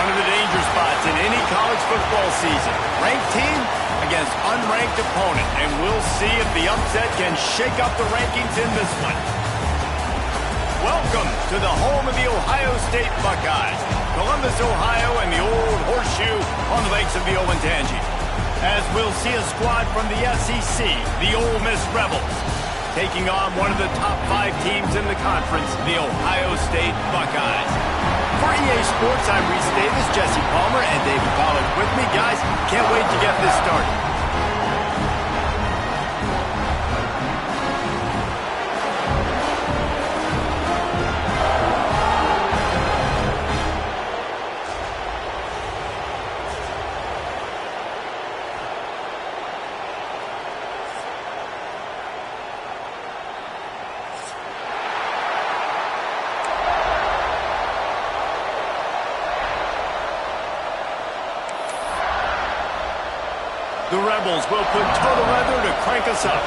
One of the danger spots in any college football season. Ranked team against unranked opponent. And we'll see if the upset can shake up the rankings in this one. Welcome to the home of the Ohio State Buckeyes. Columbus, Ohio, and the old horseshoe on the banks of the Olentangy. As we'll see a squad from the SEC, the Ole Miss Rebels, taking on one of the top 5 teams in the conference, the Ohio State Buckeyes. For EA Sports, I'm Reese Davis, Jesse Palmer, and David Pollard with me. Guys, can't wait to get this started. The Rebels will put total leather to crank us up.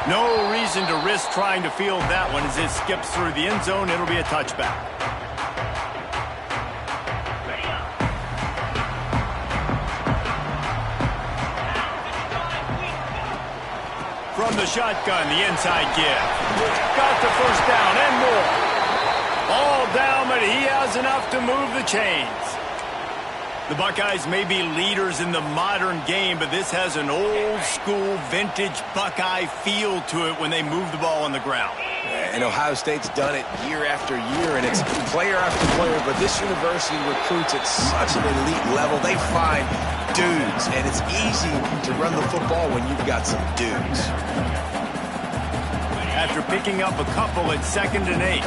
No reason to risk trying to field that one as it skips through the end zone. It'll be a touchback. From the shotgun, the inside give. Got the first down and more. Ball down, but he has enough to move the chains. The Buckeyes may be leaders in the modern game, but this has an old-school, vintage Buckeye feel to it when they move the ball on the ground. And Ohio State's done it year after year, and it's player after player, but this university recruits at such an elite level. They find dudes, and it's easy to run the football when you've got some dudes. After picking up a couple at 2nd and 8.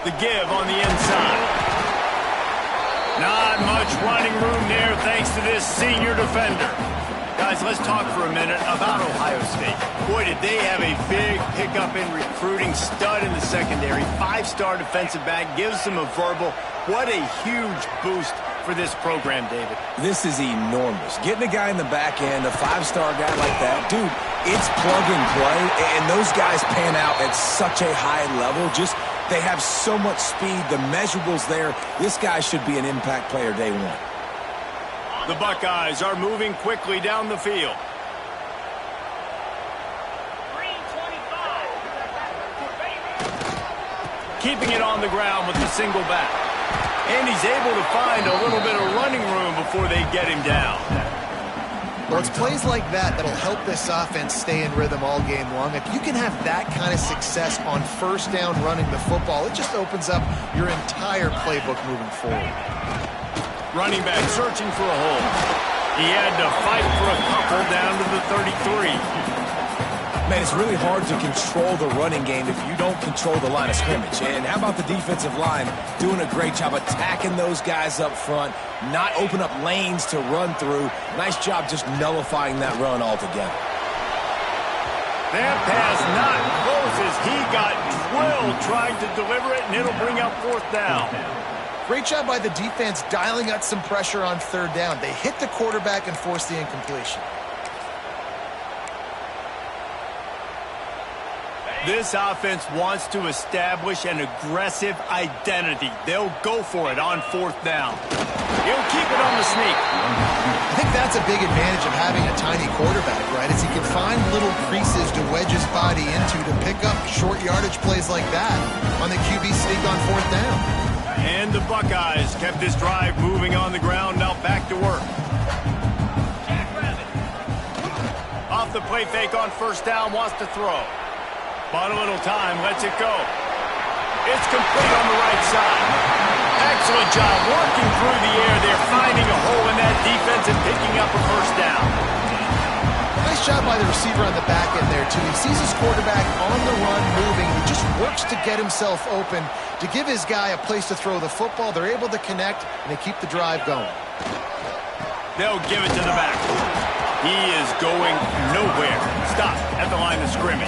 The give on the inside. Not much running room there thanks to this senior defender. Guys, let's talk for a minute about Ohio State. Boy, did they have a big pickup in recruiting. Stud in the secondary. 5-star defensive back. Gives them a verbal. What a huge boost for this program, David. This is enormous. Getting a guy in the back end, a 5-star guy like that, dude, it's plug and play, and those guys pan out at such a high level. Just, they have so much speed. The measurables there. This guy should be an impact player day one. The Buckeyes are moving quickly down the field. Keeping it on the ground with the single back. And he's able to find a little bit of running room before they get him down. Well, it's plays like that that'll help this offense stay in rhythm all game long. If you can have that kind of success on first down running the football, it just opens up your entire playbook moving forward. Running back searching for a hole. He had to fight for a couple down to the 33. Man, it's really hard to control the running game if you don't control the line of scrimmage. And how about the defensive line doing a great job attacking those guys up front, not open up lanes to run through. Nice job just nullifying that run altogether. That pass not close as he got drilled trying to deliver it, and it'll bring up 4th down. Great job by the defense dialing out some pressure on 3rd down. They hit the quarterback and forced the incompletion. This offense wants to establish an aggressive identity. They'll go for it on 4th down. He'll keep it on the sneak. I think that's a big advantage of having a tiny quarterback, right? Is he can find little creases to wedge his body into to pick up short yardage plays like that on the QB sneak on 4th down. And the Buckeyes kept this drive moving on the ground. Now back to work. Off the play fake on 1st down, wants to throw. Bought a little time, lets it go. It's complete on the right side. Excellent job working through the air there, finding a hole in that defense and picking up a 1st down. Nice job by the receiver on the back end there, too. He sees his quarterback on the run moving. He just works to get himself open, to give his guy a place to throw the football. They're able to connect, and they keep the drive going. They'll give it to the back. He is going nowhere. Stop at the line of scrimmage.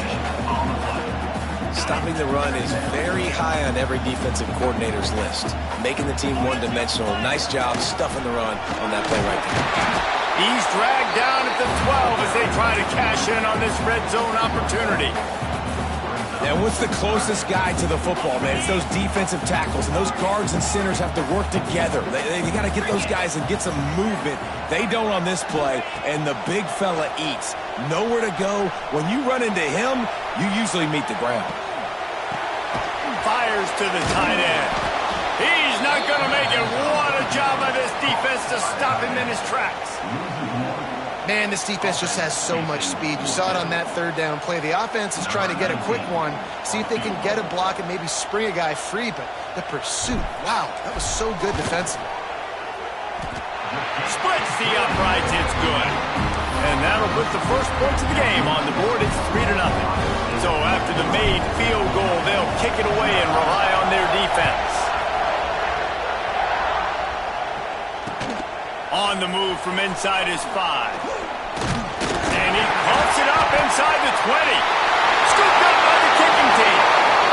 Stopping the run is very high on every defensive coordinator's list. Making the team one-dimensional. Nice job stuffing the run on that play right there. He's dragged down at the 12 as they try to cash in on this red zone opportunity. And what's the closest guy to the football, man? It's those defensive tackles, and those guards and centers have to work together. They got to get those guys and get some movement. They don't on this play, and the big fella eats. Nowhere to go. When you run into him, you usually meet the ground. Fires to the tight end. He's not going to make it. What a job by this defense to stop him in his tracks. Man, this defense just has so much speed. You saw it on that third down play. The offense is trying to get a quick one, see if they can get a block and maybe spring a guy free, but the pursuit, wow, that was so good defensively. Splits the uprights, it's good. And that'll put the first points of the game on the board. It's 3-0. So after the made field goal, they'll kick it away and rely on their defense. On the move from inside his 5. And he pumps it up inside the 20. Scooped up by the kicking team.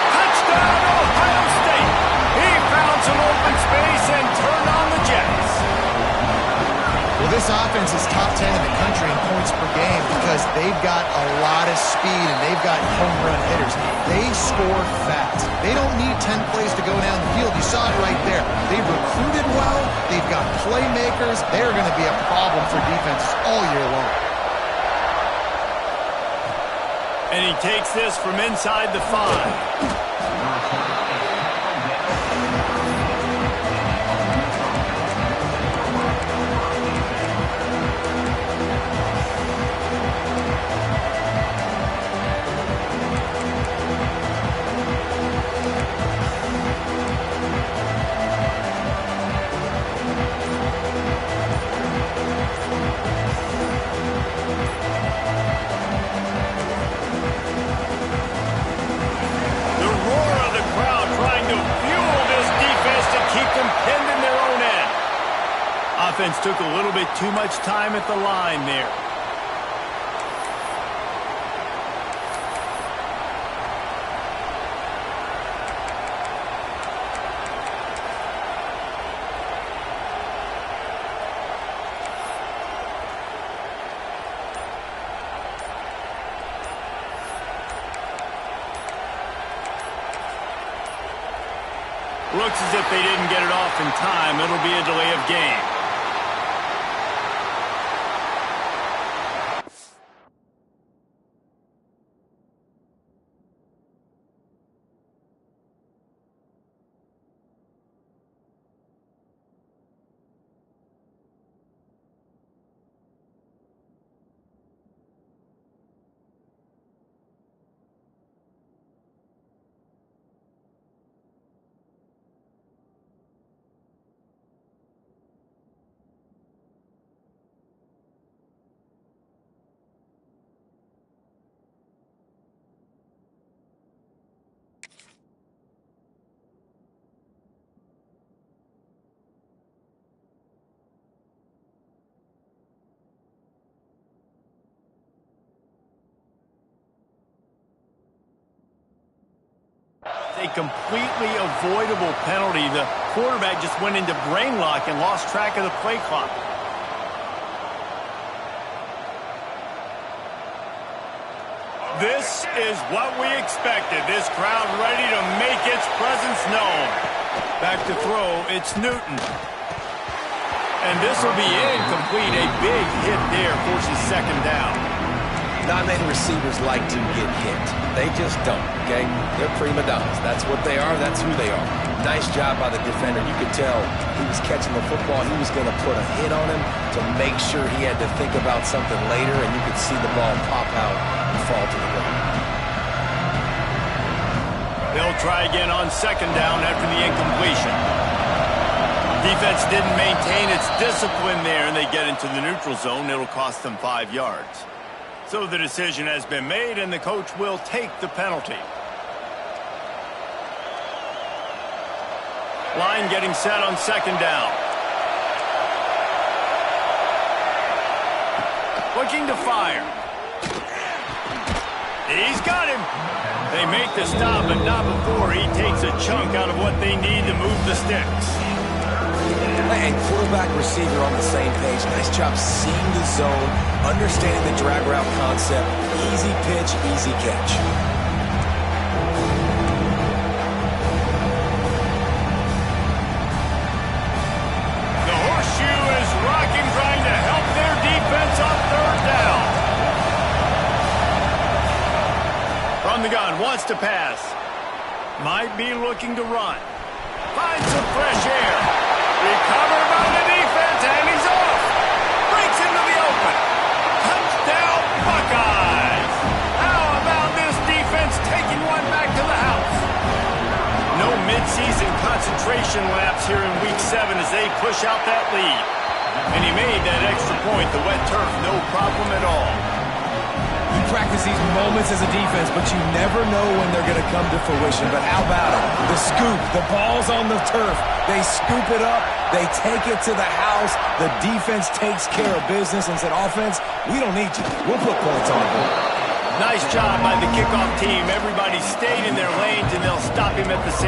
Touchdown, Ohio State. He found some open space and turned on the Jets. Well, this offense is top 10 in the country in points per game because they've got a lot of speed and they've got home run hitters. They score fast. They don't need 10 plays to go down the field. You saw it right there. They've recruited well. They've got playmakers. They're going to be a problem for defenses all year long. And he takes this from inside the 5. Offense took a little bit too much time at the line there. Looks as if they didn't get it off in time. It'll be a delay of game. A completely avoidable penalty. The quarterback just went into brain lock and lost track of the play clock. This is what we expected. This crowd ready to make its presence known. Back to throw, it's Newton. And this will be incomplete. A big hit there forces second down. Not many receivers like to get hit. They just don't, okay? They're prima donnas. That's what they are. That's who they are. Nice job by the defender. You could tell he was catching the football. He was going to put a hit on him to make sure he had to think about something later, and you could see the ball pop out and fall to the ground. They'll try again on second down after the incompletion. Defense didn't maintain its discipline there, and they get into the neutral zone. It'll cost them 5 yards. So the decision has been made, and the coach will take the penalty. Line getting set on second down. Looking to fire. He's got him. They make the stop, but not before he takes a chunk out of what they need to move the sticks. And quarterback, receiver on the same page. Nice job seeing the zone, understanding the drag route concept. Easy pitch, easy catch. The horseshoe is rocking, trying to help their defense on third down. From the gun, wants to pass. Might be looking to run. Finds some fresh air. Recovered by the defense, and he's off. Breaks into the open. Touchdown, Buckeyes. How about this defense taking one back to the house? No midseason concentration laps here in Week 7 as they push out that lead. And he made that extra point, the wet turf, no problem at all. You practice these moments as a defense, but you never know when they're going to come to fruition. But how about it? The scoop, the ball's on the turf. They scoop it up. They take it to the house. The defense takes care of business and said, offense, we don't need you. We'll put points on the board. Nice job by the kickoff team. Everybody stayed in their lanes, and they'll stop him at the 16.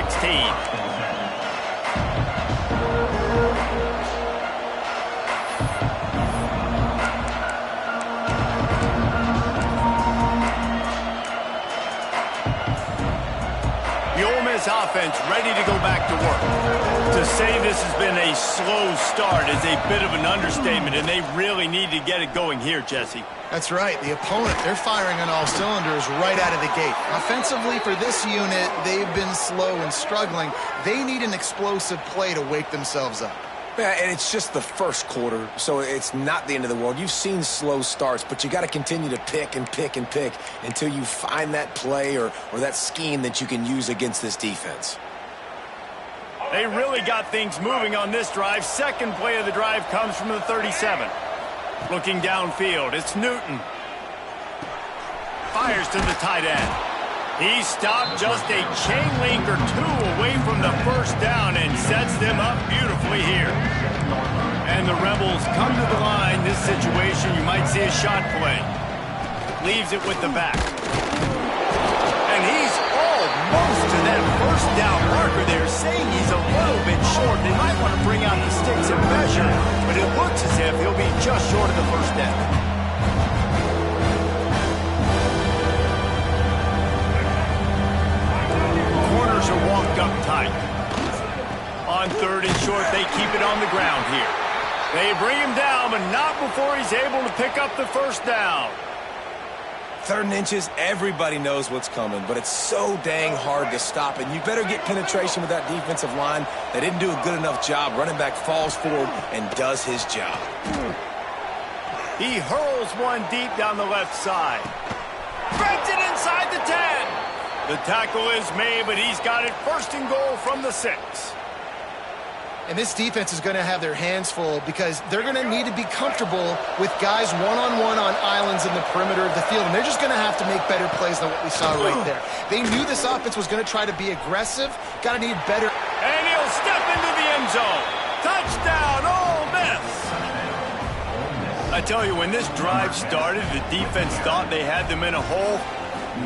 The Ole Miss offense ready to go back to work. To say this has been a slow start is a bit of an understatement, and they really need to get it going here, Jesse. That's right. The opponent, they're firing on all cylinders right out of the gate. Offensively, for this unit, they've been slow and struggling. They need an explosive play to wake themselves up. Yeah, and it's just the first quarter, so it's not the end of the world. You've seen slow starts, but you got to continue to pick and pick and pick until you find that play or that scheme that you can use against this defense. They really got things moving on this drive. Second play of the drive comes from the 37. Looking downfield, it's Newton. Fires to the tight end. He stopped just a chain link or two away from the first down and sets them up beautifully here. And the Rebels come to the line. This situation, you might see a shot play. Leaves it with the back. And he's almost to that first down marker there, saying he's a little bit short. They might want to bring out the sticks and measure, but it looks as if he'll be just short of the first down. Are walked up tight. On third and short, they keep it on the ground here. They bring him down, but not before he's able to pick up the first down. 3rd and inches, everybody knows what's coming, but it's so dang hard to stop, and you better get penetration with that defensive line. They didn't do a good enough job. Running back falls forward and does his job. He hurls one deep down the left side. Threads it inside the 10. The tackle is made, but he's got it first and goal from the 6. And this defense is going to have their hands full because they're going to need to be comfortable with guys one-on-one on islands in the perimeter of the field. And they're just going to have to make better plays than what we saw right there. They knew this offense was going to try to be aggressive. Got to need better. And he'll step into the end zone. Touchdown, Ole Miss. I tell you, when this drive started, the defense thought they had them in a hole.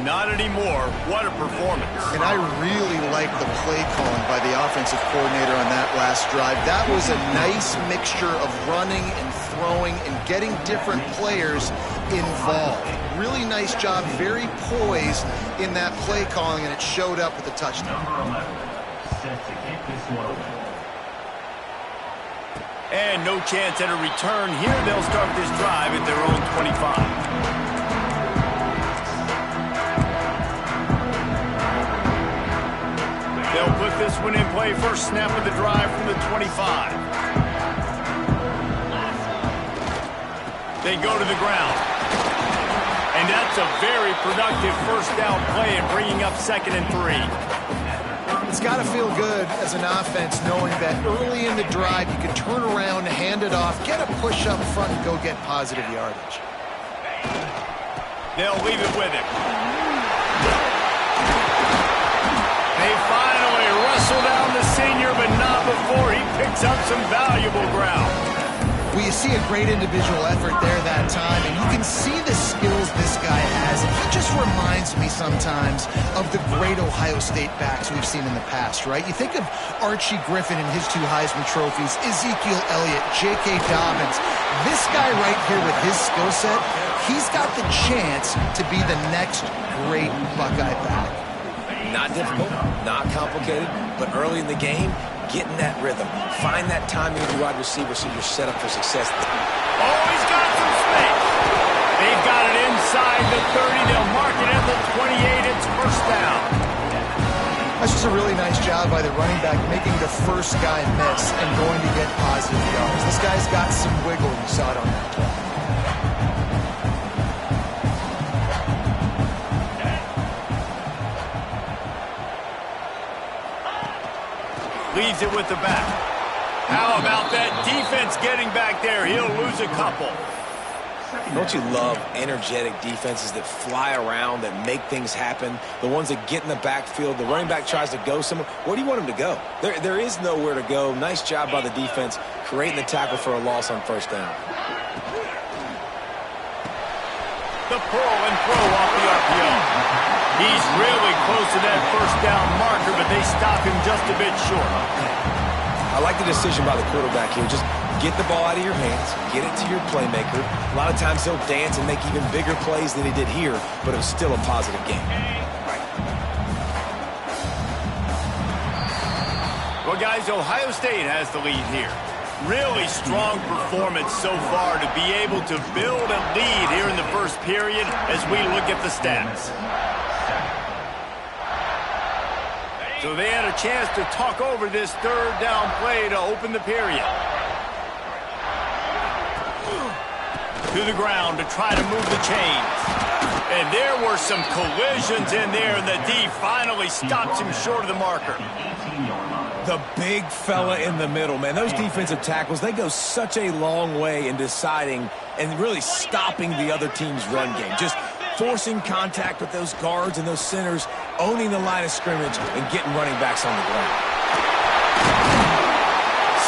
Not anymore. What a performance. And I really like the play calling by the offensive coordinator on that last drive. That was a nice mixture of running and throwing and getting different players involved. Really nice job, very poised in that play calling, and it showed up with a touchdown. And no chance at a return here. They'll start this drive at their own 25. They'll put this one in play. First snap of the drive from the 25. They go to the ground. And that's a very productive first down play and bringing up 2nd and 3. It's got to feel good as an offense knowing that early in the drive you can turn around, hand it off, get a push up front, and go get positive yardage. They'll leave it with him. They finally wrestle down the senior, but not before he picks up some valuable ground. Well, you see a great individual effort there that time, and you can see the skills this guy has. He just reminds me sometimes of the great Ohio State backs we've seen in the past, right? You think of Archie Griffin and his 2 Heisman trophies, Ezekiel Elliott, J.K. Dobbins. This guy right here with his skill set, he's got the chance to be the next great Buckeye back. Not difficult, not complicated, but early in the game, get in that rhythm. Find that timing of your wide receiver so you're set up for success. Oh, he's got some space. They've got it inside the 30. They'll mark it at the 28. It's first down. That's just a really nice job by the running back, making the first guy miss and going to get positive yards. This guy's got some wiggle. You saw it on that play. Leaves it with the back. How about that defense getting back there? He'll lose a couple. Don't you love energetic defenses that fly around, that make things happen? The ones that get in the backfield, the running back tries to go somewhere. Where do you want him to go? There is nowhere to go. Nice job by the defense, creating the tackle for a loss on first down. The pull and throw off the RPO. He's really close to that first down marker, but they stop him just a bit short. I like the decision by the quarterback here. Just get the ball out of your hands, get it to your playmaker. A lot of times he'll dance and make even bigger plays than he did here, but it was still a positive game. Well, guys, Ohio State has the lead here. Really strong performance so far to be able to build a lead here in the first period as we look at the stats. So they had a chance to talk over this third down play to open the period. To the ground to try to move the chains. And there were some collisions in there, and the D finally stops him short of the marker. The big fella in the middle, man. Those defensive tackles, they go such a long way in deciding and really stopping the other team's run game. Just forcing contact with those guards and those centers, owning the line of scrimmage, and getting running backs on the ground.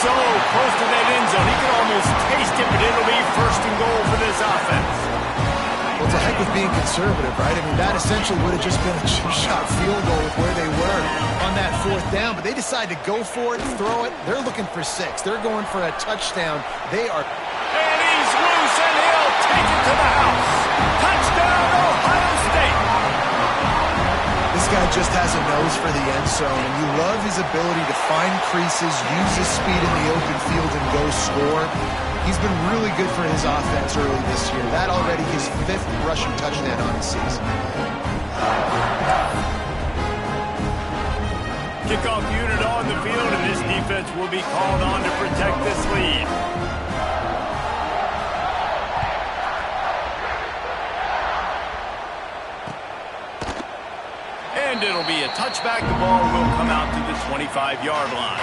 So close to that end zone. He can almost taste it, but it'll be first and goal for this offense. Well, it's a heck with being conservative, right? I mean, that essentially would have just been a chip-shot field goal with where they were on that fourth down, but they decide to go for it, throw it. They're looking for 6. They're going for a touchdown. They are... And he's loose, and he'll take it to the house. Touchdown, Ohio State. This guy just has a nose for the end zone, and you love his ability to find creases, use his speed in the open field, and go score. He's been really good for his offense early this year. That already his 5th rushing touchdown on the season. Kickoff unit on the field, and this defense will be called on to protect this lead. And it'll be a touchback. The ball will come out to the 25-yard line.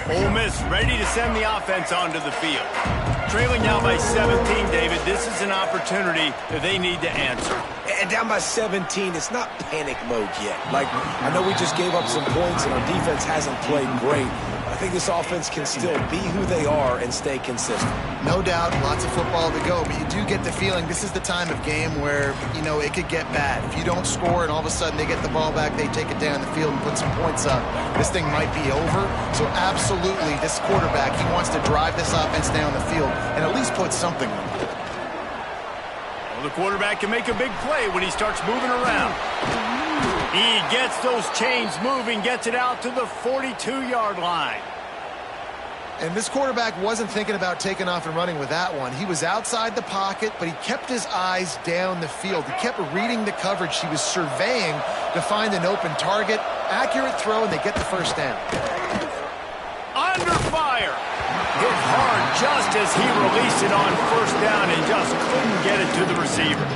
Ole Miss ready to send the offense onto the field. Trailing now by 17, David. This is an opportunity that they need to answer. And down by 17, it's not panic mode yet. Like, I know we just gave up some points and our defense hasn't played great. I think this offense can still be who they are and stay consistent. No doubt, lots of football to go, but you do get the feeling this is the time of game where, you know, it could get bad. If you don't score and all of a sudden they get the ball back, they take it down the field and put some points up, this thing might be over. So absolutely, this quarterback, he wants to drive this offense down the field and at least put something on it. Well, the quarterback can make a big play when he starts moving around. He gets those chains moving, gets it out to the 42-yard line. And this quarterback wasn't thinking about taking off and running with that one. He was outside the pocket, but he kept his eyes down the field. He kept reading the coverage. He was surveying to find an open target. Accurate throw, and they get the first down. Under fire. Hit hard just as he released it on first down and just couldn't get it to the receiver.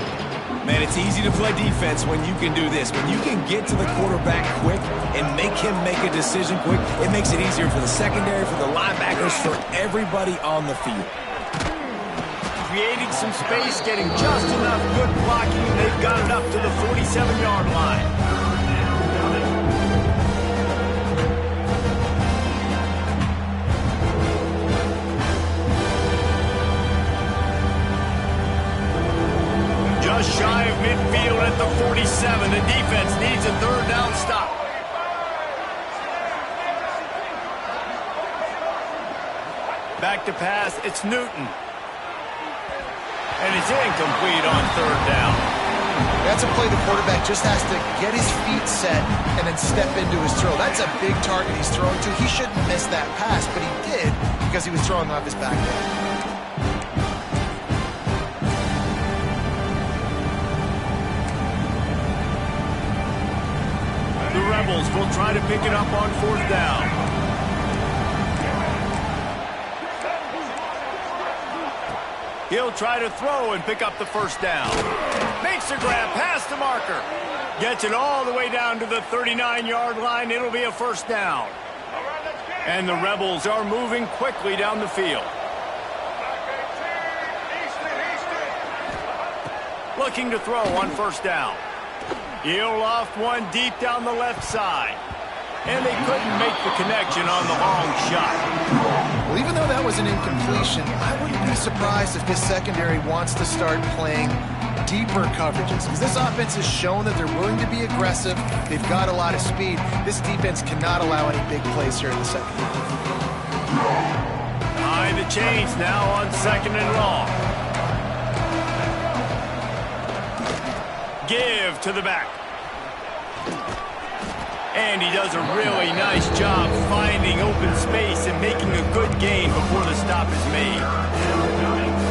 Man, it's easy to play defense when you can do this. When you can get to the quarterback quick and make him make a decision quick, it makes it easier for the secondary, for the linebackers, for everybody on the field. creating some space, getting just enough good blocking, and they've got it up to the 47-yard line. Just shy of midfield at the 47. The defense needs a third down stop. Back to pass, it's Newton. And it's incomplete on third down. That's a play the quarterback just has to get his feet set and then step into his throw. That's a big target he's throwing to. He shouldn't miss that pass, but he did because he was throwing off his back leg. The Rebels will try to pick it up on fourth down. He'll try to throw and pick up the first down. Makes a grab past the marker. Gets it all the way down to the 39-yard line. It'll be a first down. And the Rebels are moving quickly down the field. Looking to throw on first down. He'll loft one deep down the left side. And they couldn't make the connection on the long shot. Well, even though that was an incompletion, I wouldn't be surprised if this secondary wants to start playing deeper coverages. Because this offense has shown that they're willing to be aggressive. They've got a lot of speed. This defense cannot allow any big plays here in the second half. Behind the chains now on second and long. Give to the back. And he does a really nice job finding open space and making a good gain before the stop is made.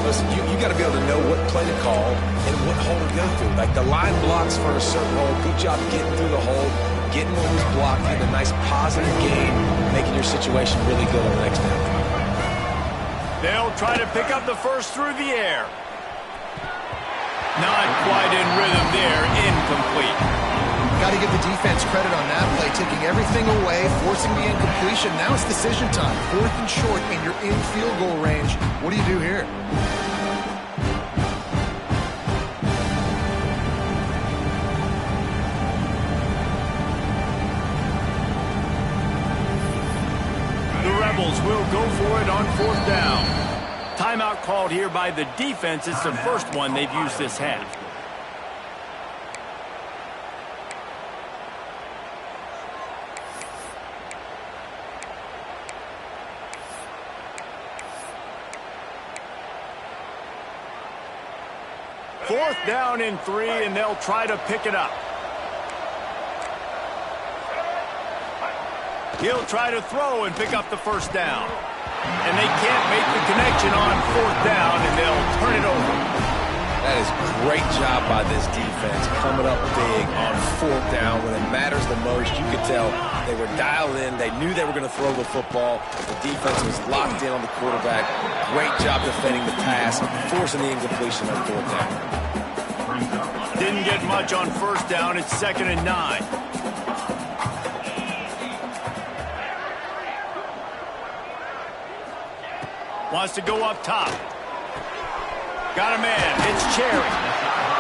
Listen, you got to be able to know what play to call and what hole to go through. Like the line blocks for a certain hole. Good job getting through the hole, getting what was blocked, getting a nice positive gain, making your situation really good on the next down. They'll try to pick up the first through the air. Not quite in rhythm there, incomplete. Got to give the defense credit on that play, taking everything away, forcing the incompletion. Now it's decision time. Fourth and short, and you're in field goal range. What do you do here? The Rebels will go for it on fourth down. Timeout called here by the defense. It's the first one they've used this half. Fourth down and 3, and they'll try to pick it up. He'll try to throw and pick up the first down. And they can't make the connection on fourth down, and they'll turn it over. That is a great job by this defense, coming up big on fourth down when it matters the most. You could tell they were dialed in. They knew they were going to throw the football. The defense was locked in on the quarterback. Great job defending the pass, forcing the incompletion on fourth down. Didn't get much on first down. It's 2nd and 9. Wants to go up top. Got a man. It's Cherry.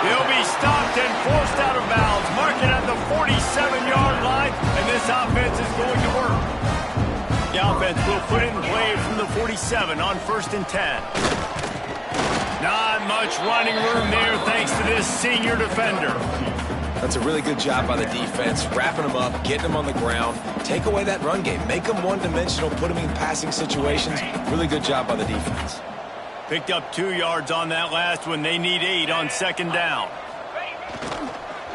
He'll be stopped and forced out of bounds. Marking at the 47-yard line, and this offense is going to work. The offense will put it in play from the 47 on 1st and 10. Not much running room there thanks to this senior defender. That's a really good job by the defense, wrapping them up, getting them on the ground. Take away that run game. Make them one-dimensional, put them in passing situations. Really good job by the defense. Picked up 2 yards on that last one. They need 8 on 2nd down.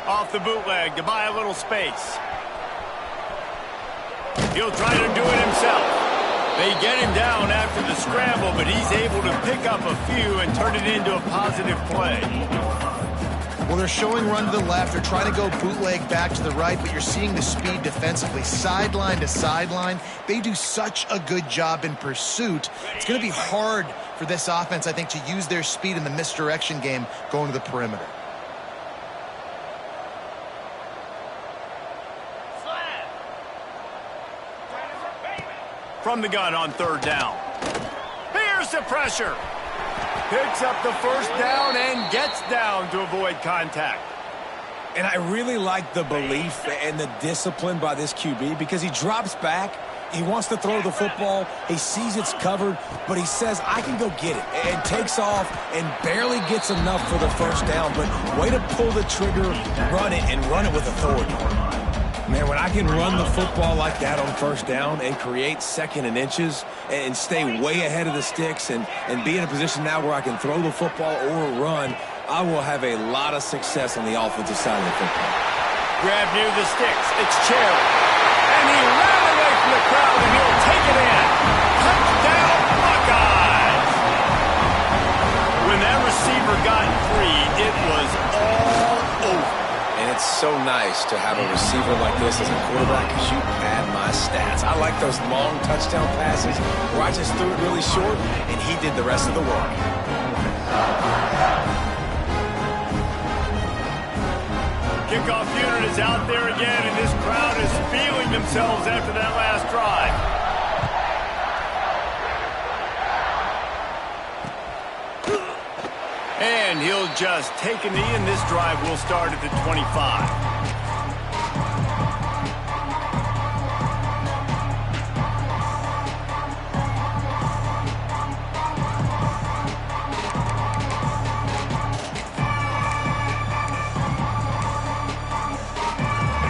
Off the bootleg to buy a little space. He'll try to do it himself. They get him down after the scramble, but he's able to pick up a few and turn it into a positive play. Well, they're showing run to the left. They're trying to go bootleg back to the right, but you're seeing the speed defensively, sideline to sideline. They do such a good job in pursuit. It's going to be hard for this offense, I think, to use their speed in the misdirection game going to the perimeter. From the gun on 3rd down. Here's the pressure. Picks up the first down and gets down to avoid contact. And I really like the belief and the discipline by this QB because he drops back. He wants to throw the football. He sees it's covered, but he says, I can go get it, and takes off and barely gets enough for the first down. But way to pull the trigger, run it with authority. Man, when I can run the football like that on first down and create second and inches and stay way ahead of the sticks and be in a position now where I can throw the football or run, I will have a lot of success on the offensive side of the football. Grab near the sticks. It's Cherry. And he ran away from the crowd, and he'll take it in. Touchdown, Buckeyes! When that receiver got free, it was all over. And it's so nice to have a receiver like this as a quarterback because you pad my stats. I like those long touchdown passes where I just threw it really short, and he did the rest of the work. Kickoff unit is out there again, and this crowd is feeling themselves after that last drive. And he'll just take a knee, and this drive will start at the 25.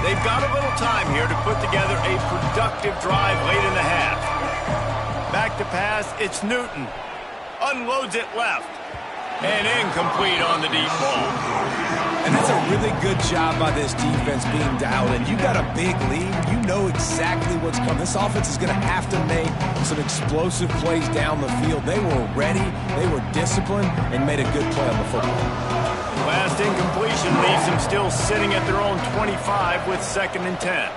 They've got a little time here to put together a productive drive late in the half. Back to pass, it's Newton. Unloads it left. And incomplete on the deep ball. And that's a really good job by this defense being dialed in. You got a big lead. You know exactly what's coming. This offense is going to have to make some explosive plays down the field. They were ready, they were disciplined, and made a good play on the football. Last incompletion leaves them still sitting at their own 25 with 2nd and 10.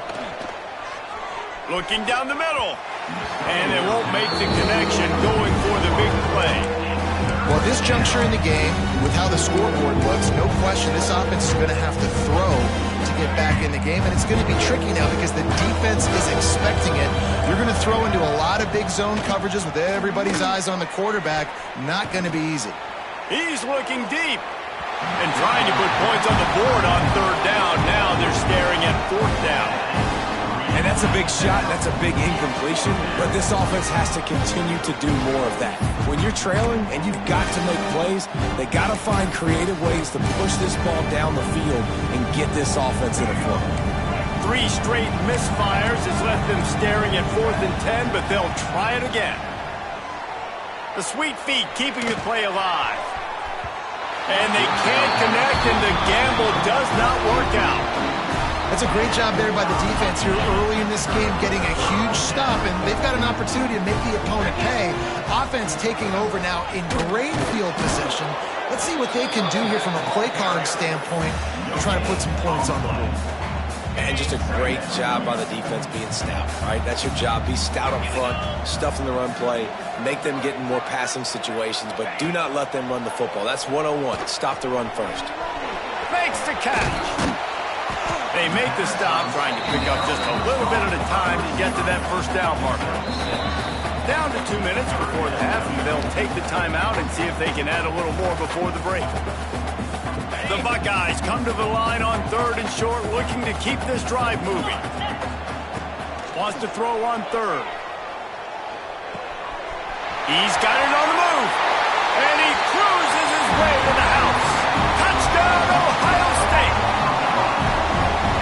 Looking down the middle. And they won't make the connection going for the big play. Well, at this juncture in the game, with how the scoreboard looks, no question this offense is going to have to throw to get back in the game, and it's going to be tricky now because the defense is expecting it. You're going to throw into a lot of big zone coverages with everybody's eyes on the quarterback. Not going to be easy. He's looking deep and trying to put points on the board on 3rd down. Now they're staring at 4th down. And that's a big shot, that's a big incompletion, but this offense has to continue to do more of that. When you're trailing and you've got to make plays, they got to find creative ways to push this ball down the field and get this offense in a flow. 3 straight misfires has left them staring at 4th and 10, but they'll try it again. The sweet feet keeping the play alive. And they can't connect, and the gamble does not work out. That's a great job there by the defense here early in this game, getting a huge stop, and they've got an opportunity to make the opponent pay. Offense taking over now in great field possession. Let's see what they can do here from a play calling standpoint and try to put some points on the board. And just a great job by the defense being stout, right? That's your job. Be stout up front, stuff in the run play, make them get in more passing situations, but do not let them run the football. That's 101. Stop the run first. Makes the catch. They make the stop, trying to pick up just a little bit at a time to get to that first down marker. Down to 2 minutes before the half, and they'll take the timeout and see if they can add a little more before the break. The Buckeyes come to the line on 3rd and short, looking to keep this drive moving. Wants to throw on 3rd. He's got it on the move, and he cruises his way to the house. Touchdown, Ohio State!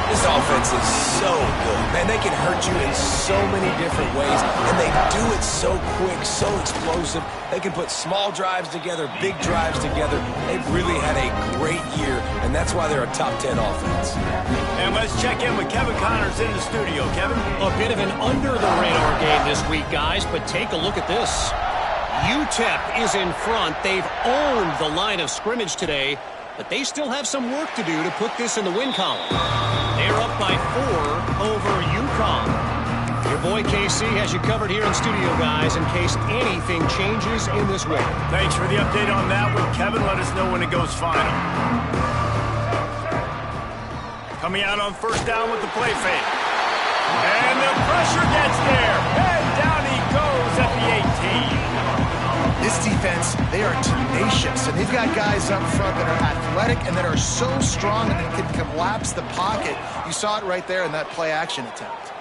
This offense is so good. Man, they can hurt you in so many different ways, and they do it so quick, so explosive. They can put small drives together, big drives together. They've really had a great year, and that's why they're a top 10 offense. And let's check in with Kevin Connors in the studio. Kevin? A bit of an under-the-radar game this week, guys, but take a look at this. UTEP is in front. They've owned the line of scrimmage today, but they still have some work to do to put this in the win column. They're up by 4 over UConn. Your boy KC has you covered here in studio, guys, in case anything changes in this one. Thanks for the update on that one, Kevin. Let us know when it goes final. Coming out on 1st down with the play fake. And the pressure gets there. And down he goes at the 18. This defense, they are tenacious, and they've got guys up front that are athletic and that are so strong and that can collapse the pocket. You saw it right there in that play-action attempt.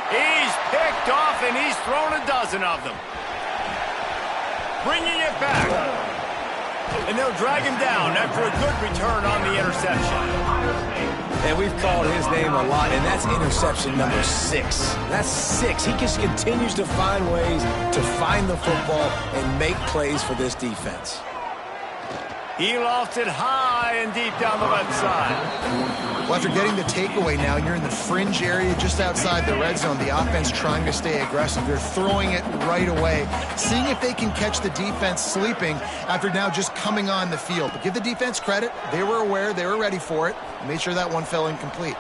He's picked off, and he's thrown a dozen of them. Bringing it back. And they'll drag him down after a good return on the interception. And we've called his name a lot, and that's interception number 6. That's 6. He just continues to find ways to find the football and make plays for this defense. He lofts it high and deep down the left side. Well, after getting the takeaway now, you're in the fringe area just outside the red zone. The offense trying to stay aggressive. They're throwing it right away, seeing if they can catch the defense sleeping after now just coming on the field. But give the defense credit. They were aware. They were ready for it. Made sure that one fell incomplete.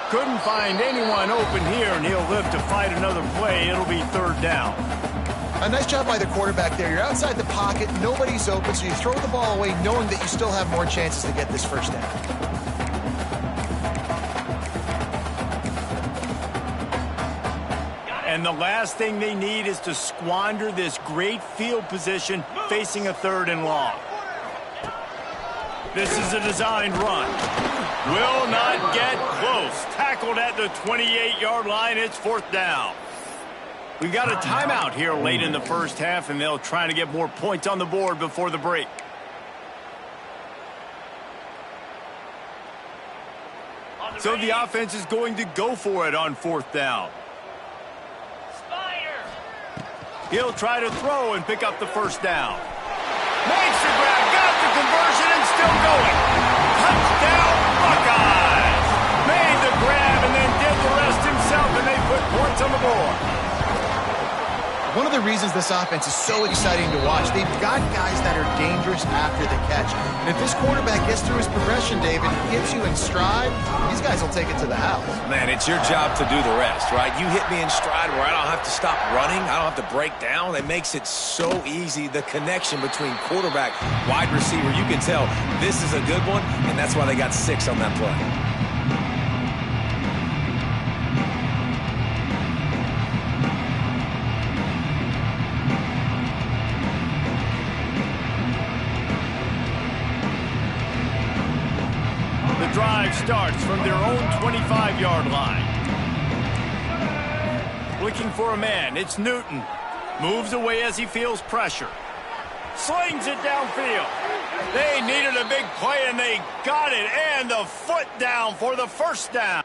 Couldn't find anyone open here, and he'll live to fight another play. It'll be third down. A nice job by the quarterback there. You're outside the pocket, nobody's open, so you throw the ball away knowing that you still have more chances to get this first down. And the last thing they need is to squander this great field position facing a 3rd and long. This is a designed run. Will not get close. Tackled at the 28-yard line. It's 4th down. We've got a timeout here late in the first half, and they'll try to get more points on the board before the break. So the offense is going to go for it on 4th down. He'll try to throw and pick up the first down. Makes the grab, got the conversion, and still going. Touchdown, Buckeyes! Made the grab and then did the rest himself, and they put points on the board. One of the reasons this offense is so exciting to watch, they've got guys that are dangerous after the catch. And if this quarterback gets through his progression, David, gets you in stride, these guys will take it to the house. Man, it's your job to do the rest, right? You hit me in stride where I don't have to stop running. I don't have to break down. It makes it so easy. The connection between quarterback, wide receiver, you can tell this is a good one, and that's why they got 6 on that play. Drive starts from their own 25-yard line. Looking for a man. It's Newton. Moves away as he feels pressure. Slings it downfield. They needed a big play, and they got it. And the foot down for the first down.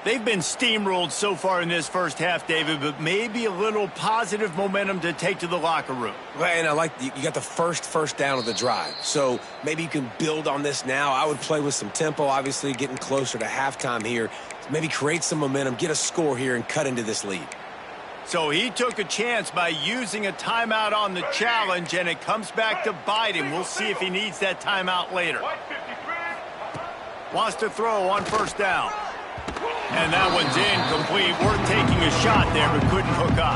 They've been steamrolled so far in this first half, David, but maybe a little positive momentum to take to the locker room. Well, and I like you got the first down of the drive, so maybe you can build on this now. I would play with some tempo, obviously getting closer to halftime here. Maybe create some momentum, get a score here, and cut into this lead. So he took a chance by using a timeout on the challenge, and it comes back to bite him. We'll see if he needs that timeout later. Wants to throw on first down. And that one's incomplete. Worth taking a shot there, but couldn't hook up.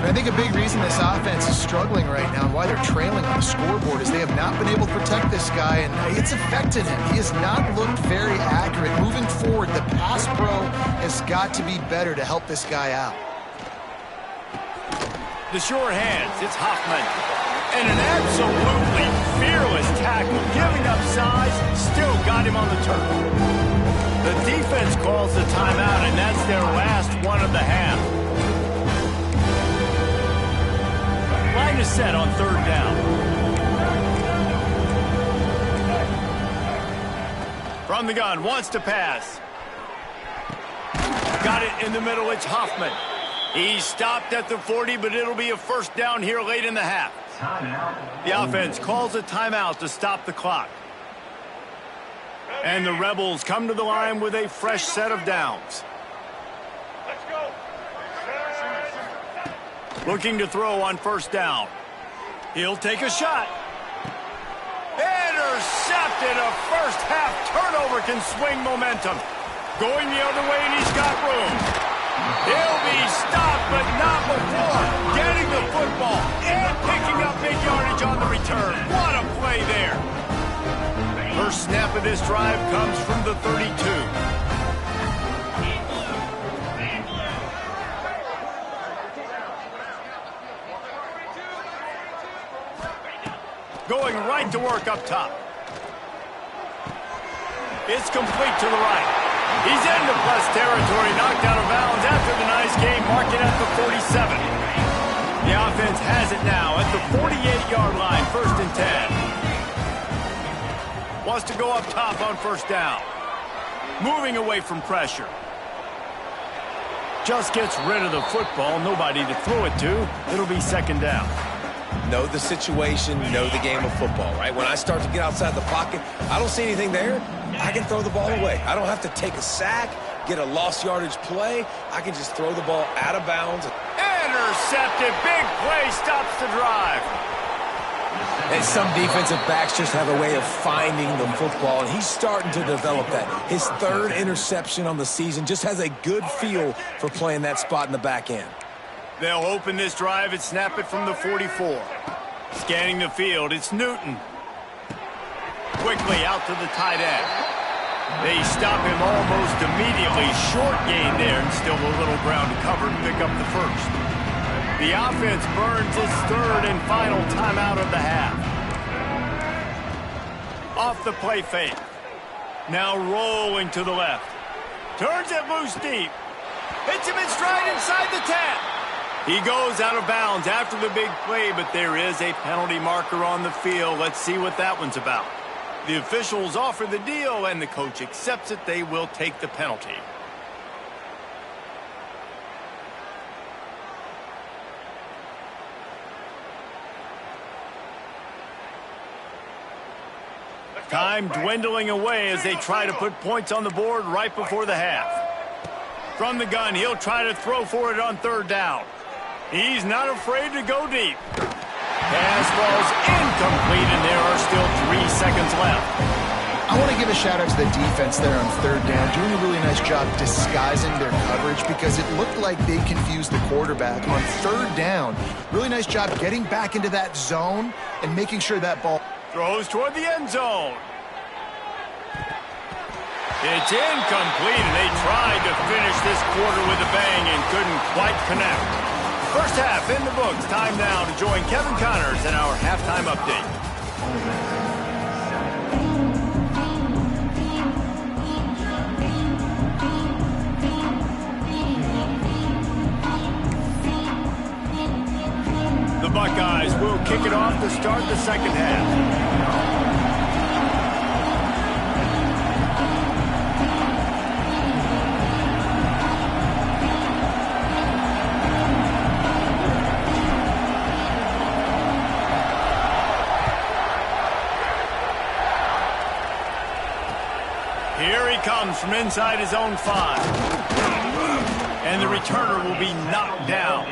I think a big reason this offense is struggling right now and why they're trailing on the scoreboard is they have not been able to protect this guy, and it's affected him. He has not looked very accurate. Moving forward, the pass pro has got to be better to help this guy out. The sure hands, it's Hoffman. And an absolutely fearless tackle, giving up size, still got him on the turf. The defense calls the timeout, and that's their last one of the half. Line is set on 3rd down. From the gun, wants to pass. Got it in the middle, it's Hoffman. He stopped at the 40, but it'll be a first down here late in the half. The offense calls a timeout to stop the clock. And the Rebels come to the line with a fresh set of downs. Let's go. Looking to throw on first down. He'll take a shot. Intercepted. A first half turnover can swing momentum. Going the other way, and he's got room. He'll be stopped, but not before getting the football and picking up big yardage on the return. What a play there. First snap of this drive comes from the 32. going right to work up top. It's complete to the right. He's into plus territory, knocked out of bounds after the nice game, marking at the 47. The offense has it now at the 48-yard line, 1st and 10. Wants to go up top on 1st down. Moving away from pressure. Just gets rid of the football, nobody to throw it to. It'll be 2nd down. Know the situation, know the game of football, right? When I start to get outside the pocket, I don't see anything there, I can throw the ball away. I don't have to take a sack, get a lost yardage play. I can just throw the ball out of bounds. Intercepted. Big play stops the drive. And some defensive backs just have a way of finding the football, and he's starting to develop that. His 3rd interception on the season, just has a good feel for playing that spot in the back end. They'll open this drive and snap it from the 44. Scanning the field, it's Newton. Quickly out to the tight end. They stop him almost immediately. Short gain there, and still a little ground to cover to pick up the 1st. The offense burns its 3rd and final timeout of the half. Off the play fake. Now rolling to the left. Turns it loose deep. Hits him in stride inside the 10. He goes out of bounds after the big play, but there is a penalty marker on the field. Let's see what that one's about. The officials offer the deal, and the coach accepts it. They will take the penalty. Time dwindling away as they try to put points on the board right before the half. From the gun, he'll try to throw for it on 3rd down. He's not afraid to go deep. Pass ball's incomplete, and there are still 3 seconds left. I want to give a shout-out to the defense there on 3rd down, doing a really nice job disguising their coverage because it looked like they confused the quarterback. On 3rd down, really nice job getting back into that zone and making sure that ball throws toward the end zone. It's incomplete, and they tried to finish this quarter with a bang and couldn't quite connect. First half in the books. Time now to join Kevin Connors in our halftime update. The Buckeyes will kick it off to start the 2nd half. Here he comes from inside his own 5. And the returner will be knocked down.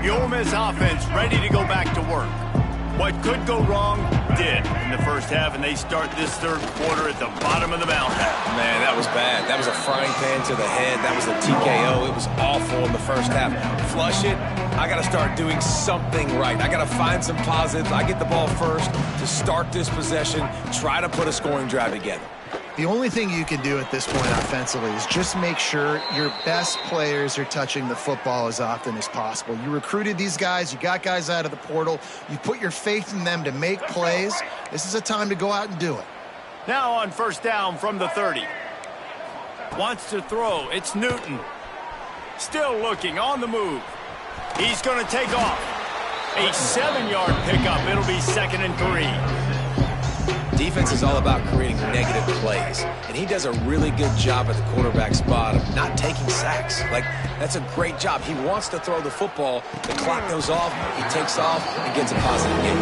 The Ole Miss offense ready to go back to work. What could go wrong did in the first half, and they start this 3rd quarter at the bottom of the mountain. Man, that was bad. That was a frying pan to the head. That was a TKO. It was awful in the first half. Flush it. I got to start doing something right. I got to find some positives. I get the ball first to start this possession, try to put a scoring drive together. The only thing you can do at this point offensively is just make sure your best players are touching the football as often as possible. You recruited these guys. You got guys out of the portal. You put your faith in them to make plays. This is a time to go out and do it. Now on 1st down from the 30. Wants to throw. It's Newton. Still looking on the move. He's going to take off. A 7-yard pickup. It'll be 2nd and 3. Defense is all about creating negative plays, and he does a really good job at the quarterback spot of not taking sacks. Like, that's a great job. He wants to throw the football. The clock goes off, he takes off, and gets a positive gain.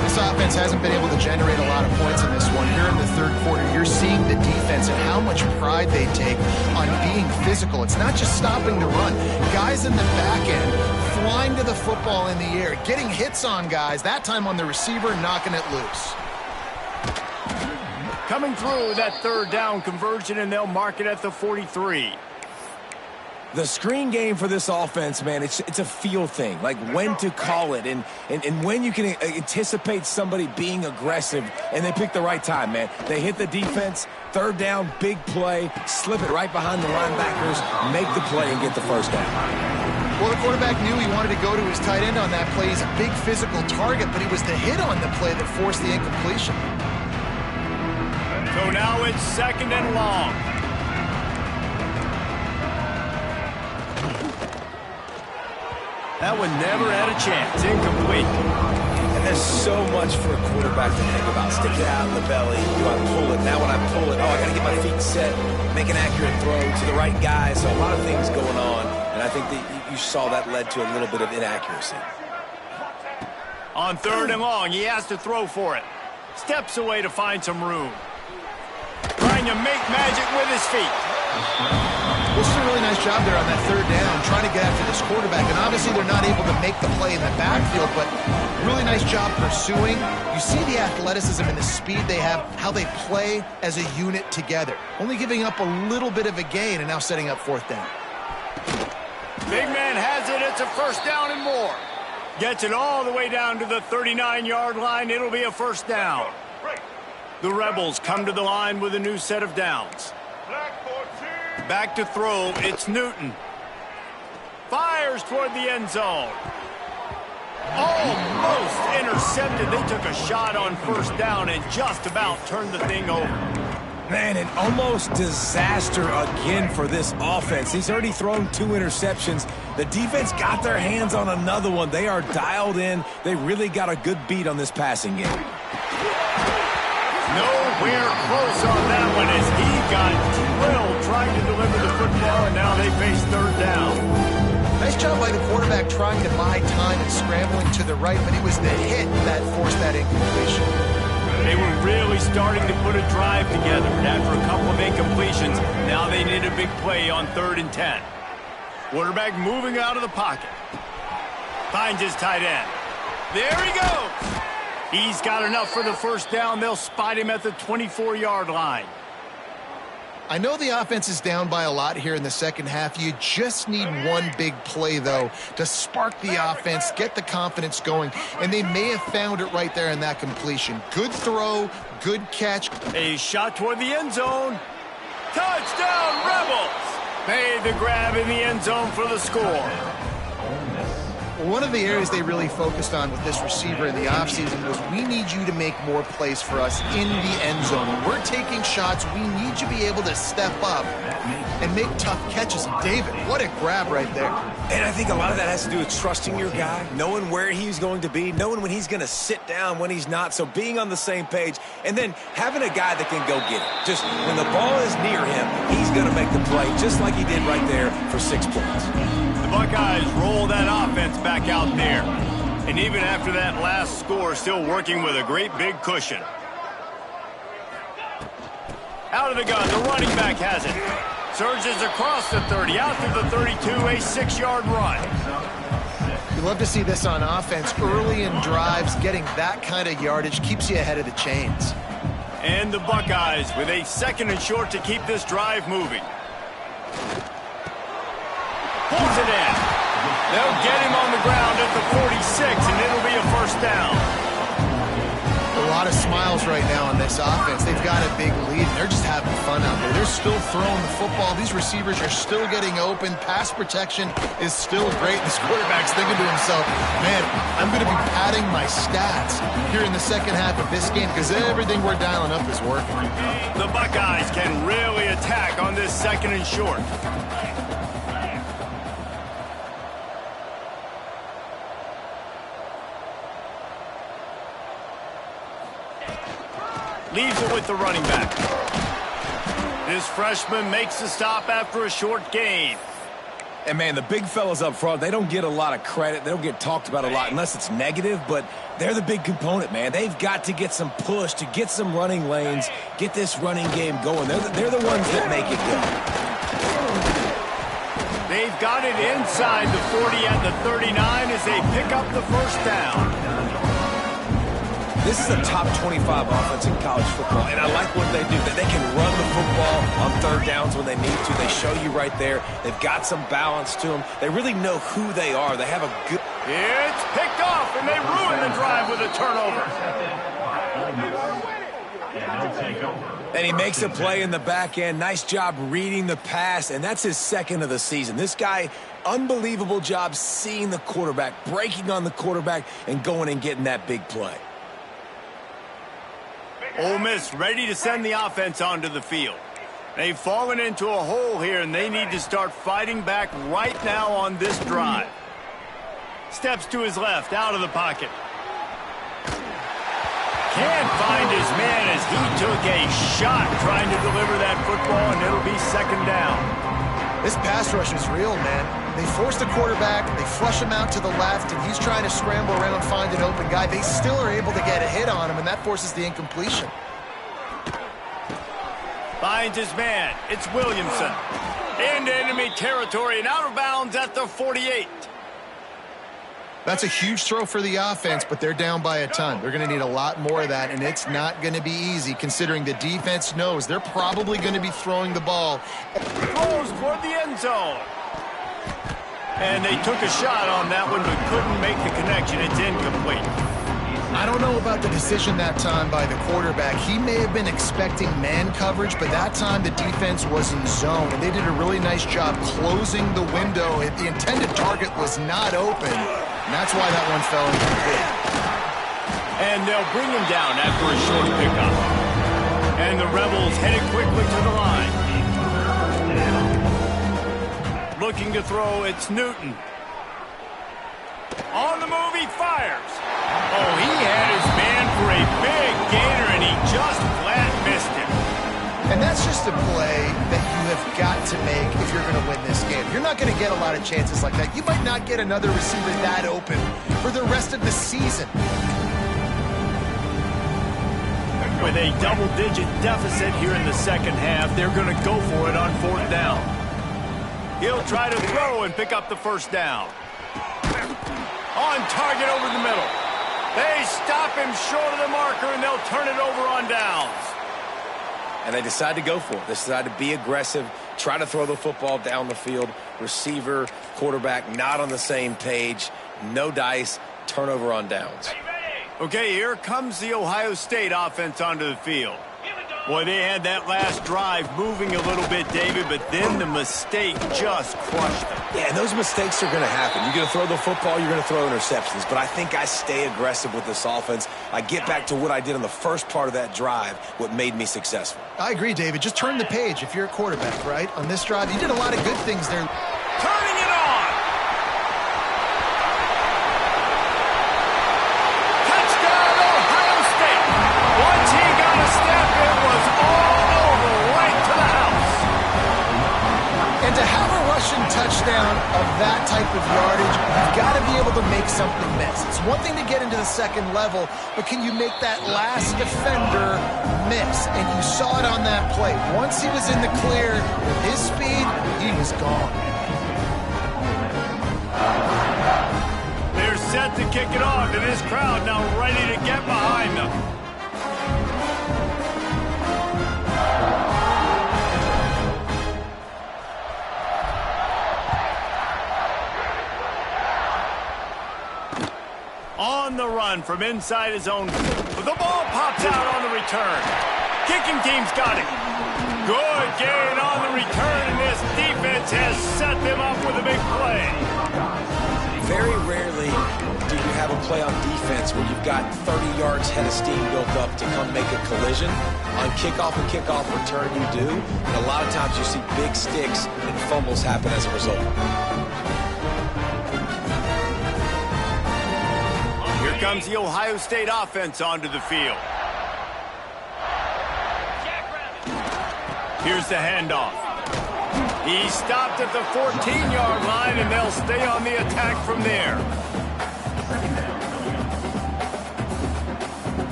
This offense hasn't been able to generate a lot of points in this one. Here in the 3rd quarter, you're seeing the defense and how much pride they take on being physical. It's not just stopping to run. Guys in the back end flying to the football in the air, getting hits on guys, that time on the receiver, knocking it loose. Coming through that 3rd down conversion, and they'll mark it at the 43. The screen game for this offense, man, it's a feel thing, like when to call it and when you can anticipate somebody being aggressive, and they pick the right time, man. They hit the defense, third down, big play, slip it right behind the linebackers, make the play and get the first down. Well, the quarterback knew he wanted to go to his tight end on that play. He's a big physical target, but he was the hit on the play that forced the incompletion. So now it's 2nd and long. That one never had a chance. Incomplete. And there's so much for a quarterback to think about. Stick it out in the belly. Do I pull it? Now when I pull it, I got to get my feet set, make an accurate throw to the right guy. So a lot of things going on. And I think that you saw that led to a little bit of inaccuracy. On 3rd and long, he has to throw for it. Steps away to find some room. Trying to make magic with his feet. Well, it's a really nice job there on that 3rd down, trying to get after this quarterback. And obviously they're not able to make the play in the backfield, but really nice job pursuing. You see the athleticism and the speed they have, how they play as a unit together. Only giving up a little bit of a gain and now setting up 4th down. Big man has it. It's a 1st down and more. Gets it all the way down to the 39-yard line. It'll be a 1st down. The Rebels come to the line with a new set of downs. Back to throw, it's Newton. Fires toward the end zone. Almost intercepted. They took a shot on 1st down and just about turned the thing over. Man, an almost disaster again for this offense. He's already thrown 2 interceptions. The defense got their hands on another one. They are dialed in. They really got a good beat on this passing game. Nowhere close on that one as he got drilled trying to deliver the football, and now they face 3rd down. Nice job by the quarterback trying to buy time and scrambling to the right, but it was the hit that forced that incompletion. They were really starting to put a drive together, and after a couple of incompletions, now they need a big play on 3rd and 10. Quarterback moving out of the pocket. Finds his tight end. There he goes. He's got enough for the 1st down. They'll spot him at the 24-yard line. I know the offense is down by a lot here in the second half. You just need one big play, though, to spark the offense, get the confidence going, and they may have found it right there in that completion. Good throw, good catch. A shot toward the end zone. Touchdown, Rebels! Made the grab in the end zone for the score. One of the areas they really focused on with this receiver in the offseason was we need you to make more plays for us in the end zone. When we're taking shots, we need you to be able to step up and make tough catches. And David, what a grab right there. And I think a lot of that has to do with trusting your guy, knowing where he's going to be, knowing when he's going to sit down, when he's not. So being on the same page, and then having a guy that can go get it. Just when the ball is near him, he's going to make the play, just like he did right there for 6 points. The Buckeyes roll that offense back out there. And even after that last score, still working with a great big cushion. Out of the gun, the running back has it. Surges across the 30, out to the 32, a 6-yard run. You love to see this on offense. Early in drives, getting that kind of yardage keeps you ahead of the chains. And the Buckeyes with a 2nd and short to keep this drive moving. Pulls it in. They'll get him on the ground at the 46, and it'll be a 1st down. A lot of smiles right now on this offense. They've got a big lead, and they're just having fun out there. They're still throwing the football. These receivers are still getting open. Pass protection is still great. This quarterback's thinking to himself, man, I'm going to be padding my stats here in the second half of this game because everything we're dialing up is working. The Buckeyes can really attack on this 2nd and short. Leaves it with the running back. This freshman makes the stop after a short gain. And, man, the big fellas up front, they don't get a lot of credit. They don't get talked about a lot unless it's negative, but they're the big component, man. They've got to get some push, to get some running lanes, get this running game going. They're the ones that make it go. They've got it inside the 40 at the 39 as they pick up the 1st down. This is a top 25 offense in college football, and I like what they do. That they can run the football on third downs when they need to. They show you right there. They've got some balance to them. They really know who they are. They have a good... It's picked off, and they ruin the drive with a turnover. And he makes a play in the back end. Nice job reading the pass, and that's his second of the season. This guy, unbelievable job seeing the quarterback, breaking on the quarterback, and going and getting that big play. Ole Miss ready to send the offense onto the field. They've fallen into a hole here, and they need to start fighting back right now on this drive. Steps to his left, out of the pocket. Can't find his man as he took a shot trying to deliver that football, and it'll be second down. This pass rush is real, man. They force the quarterback, they flush him out to the left, and he's trying to scramble around, find an open guy. They still are able to get a hit on him, and that forces the incompletion. Finds his man. It's Williamson. Into enemy territory and out of bounds at the 48. That's a huge throw for the offense, but they're down by a ton. They're going to need a lot more of that, and it's not going to be easy considering the defense knows they're probably going to be throwing the ball. Throws toward the end zone. And they took a shot on that one, but couldn't make the connection. It's incomplete. I don't know about the decision that time by the quarterback. He may have been expecting man coverage, but that time the defense was in zone, and they did a really nice job closing the window. The intended target was not open, and that's why that one fell incomplete. And they'll bring him down after a short pickup. And the Rebels headed quickly to the line. Looking to throw, it's Newton. On the move, he fires. Oh, he had his man for a big gainer, and he just flat missed him. And that's just a play that you have got to make if you're going to win this game. You're not going to get a lot of chances like that. You might not get another receiver that open for the rest of the season. With a double-digit deficit here in the second half, they're going to go for it on fourth down. He'll try to throw and pick up the first down. On target over the middle. They stop him short of the marker, and they'll turn it over on downs. And they decide to go for it. They decide to be aggressive, try to throw the football down the field. Receiver, quarterback, not on the same page. No dice, turnover on downs. Okay, here comes the Ohio State offense onto the field. Boy, they had that last drive moving a little bit, David, but then the mistake just crushed them. Yeah, and those mistakes are going to happen. You're going to throw the football, you're going to throw interceptions. But I think I stay aggressive with this offense. I get back to what I did on the first part of that drive, what made me successful. I agree, David. Just turn the page if you're a quarterback, right? On this drive, you did a lot of good things there. Turning it on! Touchdown, Ohio State! Once he got a step, it was all over, right to the house. And to have a rushing touchdown of that type of yardage, you've got to be able to make something miss. It's one thing to get into the second level, but can you make that last defender miss? And you saw it on that play. Once he was in the clear with his speed, he was gone. They're set to kick it off, and this crowd now ready to get behind them. On the run from inside his own. The ball pops out on the return. Kicking team's got it. Good gain on the return, and this defense has set them up with a big play. Very rarely do you have a play on defense where you've got 30 yards head of steam built up to come make a collision. On kickoff and kickoff return, you do. And a lot of times you see big sticks and fumbles happen as a result. Here comes the Ohio State offense onto the field. Here's the handoff. He stopped at the 14-yard line, and they'll stay on the attack from there.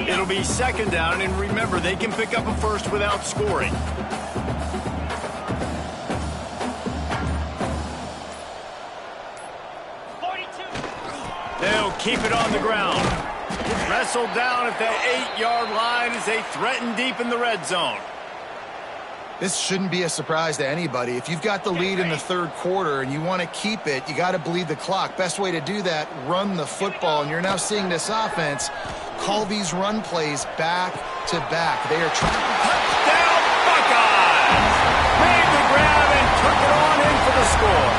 It'll be second down, and remember, they can pick up a first without scoring. They'll keep it on the ground. Wrestled down at the 8-yard line as they threaten deep in the red zone. This shouldn't be a surprise to anybody. If you've got the lead in the third quarter and you want to keep it, you got to bleed the clock. Best way to do that, run the football. And you're now seeing this offense call these run plays back to back. They are trying to... Touchdown, Buckeyes! Made the grab and took it on in for the score.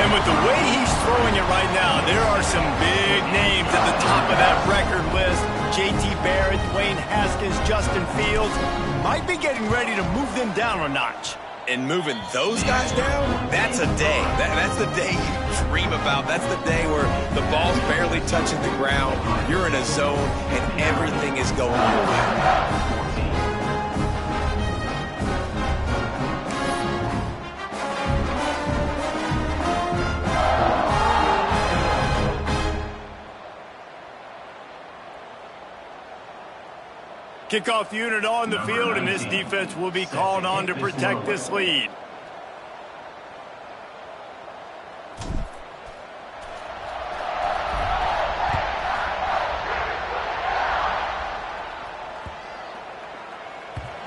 And with the way he's throwing it right now, there are some big names at the top of that record list. J.T. Barrett, Dwayne Haskins, Justin Fields might be getting ready to move them down a notch. And moving those guys down, that's a day. That's the day you dream about. That's the day where the ball's barely touching the ground. You're in a zone, and everything is going your way. Kickoff unit on the field, and this defense will be called on to protect this lead.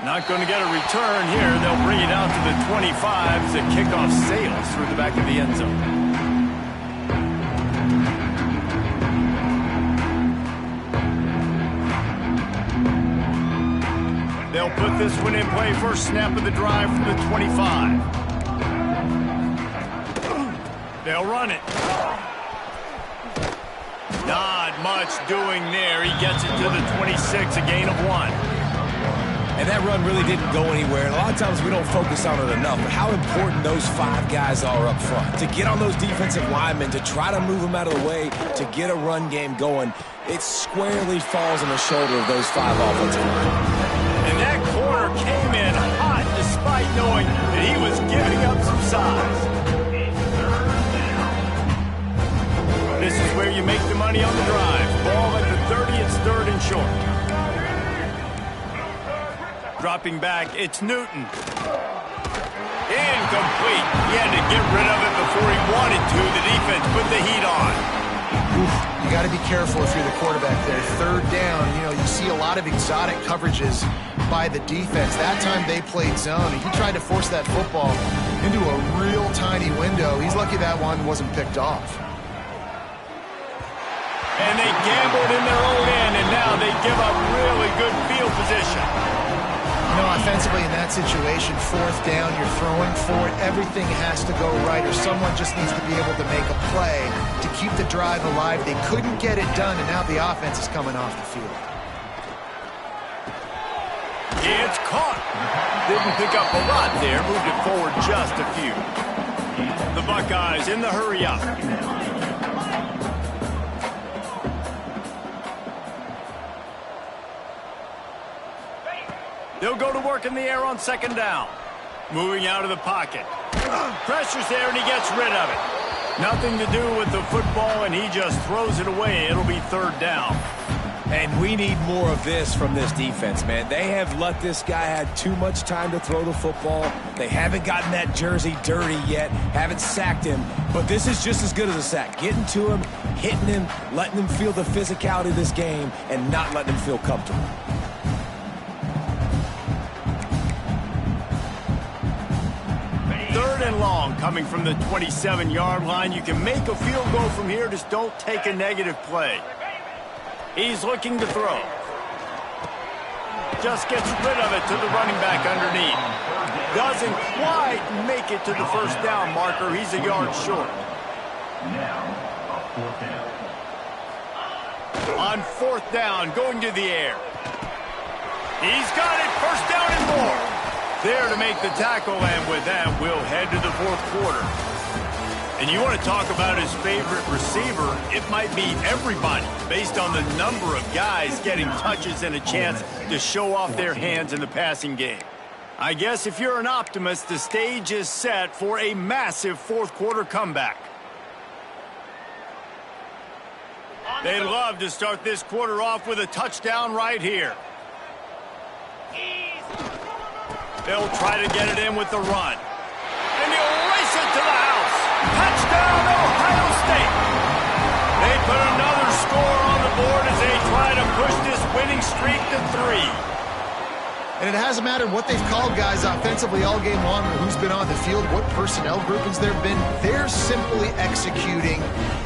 Not going to get a return here. They'll bring it out to the 25 as the kickoff sails through the back of the end zone. They'll put this one in play. First snap of the drive from the 25. They'll run it. Not much doing there. He gets it to the 26, a gain of 1. And that run really didn't go anywhere. And a lot of times we don't focus on it enough. But how important those 5 guys are up front. To get on those defensive linemen, to try to move them out of the way, to get a run game going, it squarely falls on the shoulder of those 5 offensive linemen. And that corner came in hot despite knowing that he was giving up some size. This is where you make the money on the drive. Ball at the 30, it's 3rd and short. Dropping back, it's Newton. Incomplete. He had to get rid of it before he wanted to. The defense put the heat on. You got to be careful if you're the quarterback there. 3rd down, you see a lot of exotic coverages by the defense. That time they played zone, and he tried to force that football into a real tiny window. He's lucky that one wasn't picked off. And they gambled in their own end, and now they give up really good field position. Offensively in that situation, 4th down, you're throwing for it. Everything has to go right, or someone just needs to be able to make a play to keep the drive alive. They couldn't get it done, and now the offense is coming off the field. It's caught. Didn't pick up a lot there. Moved it forward just a few. The Buckeyes in the hurry up. They'll go to work in the air on 2nd down. Moving out of the pocket. Pressure's there, and he gets rid of it. Nothing to do with the football, and he just throws it away. It'll be 3rd down. And we need more of this from this defense, man. They have let this guy have too much time to throw the football. They haven't gotten that jersey dirty yet, haven't sacked him. But this is just as good as a sack. Getting to him, hitting him, letting him feel the physicality of this game, and not letting him feel comfortable. 3rd and long coming from the 27-yard line. You can make a field goal from here, just don't take a negative play. He's looking to throw. Just gets rid of it to the running back underneath. Doesn't quite make it to the 1st down marker. He's a yard short. On 4th down, going to the air. He's got it. 1st down and more. There to make the tackle, and with that, we'll head to the 4th quarter. And you want to talk about his favorite receiver, it might be everybody, based on the number of guys getting touches and a chance to show off their hands in the passing game. I guess if you're an optimist, the stage is set for a massive 4th quarter comeback. They'd love to start this quarter off with a touchdown right here. They'll try to get it in with the run. And he'll race it to the house. Touchdown, Ohio State. They put another score on winning streak to 3. And it hasn't mattered what they've called guys offensively all game long or who's been on the field, what personnel groupings there have been. They're simply executing